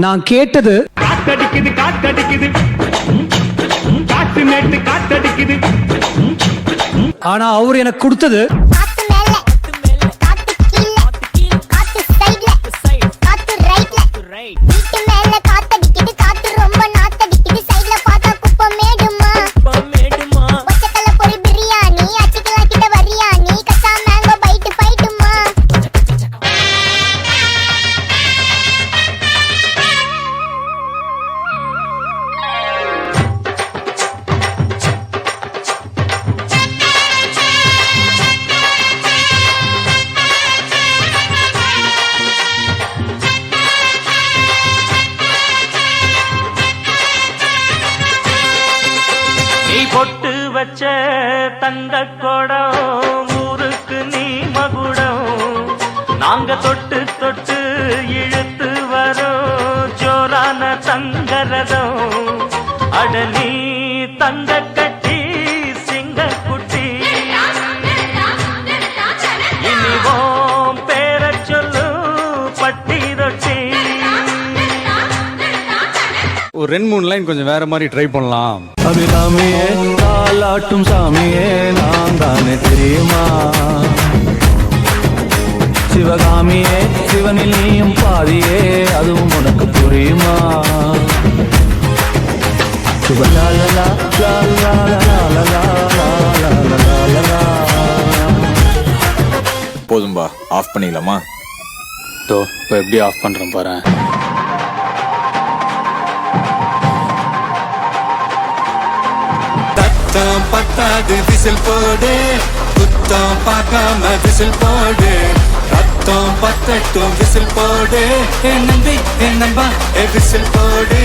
நான் கேட்டது காத்தடிக்குது காத்தடிக்குது காத்து நேட்டு காத்தடிக்குது. ஆனா அவர் எனக்கு கொடுத்தது பொட்டு வச்ச தங்க கொடம் ஊருக்கு நீ மகுடம் நாங்க தொட்டு தொட்டு இழுத்து வரோம் ஜோரான தங்கரதம் அடலி தங்க கட்டி சிங்க குட்டி இனிவோம் பேர சொல்லு பட்டி ரொட்டி. ஒரு 2-3 லைன் கொஞ்சம் வேற மாதிரி ட்ரை பண்ணலாம். அபிராமியே தாலாட்டும் சாமியே நான் தானே தெரியுமா, சிவகாமியே சிவனில் நீயும் பாதியே அதுவும் உனக்கு புரியுமா. சுபலாலலா போதும்பா, ஆஃப் பண்ணிடலாமா? தோ இப்போ எப்படி ஆஃப் பண்றேன் பாரு. பத்தாது விசில் போடு, குத்தம் பார்க்காம விசில் போடு, ரத்தம் பத்தட்டும் விசில் போடு, என் நம்பி என் நம்பா விசில் போடு.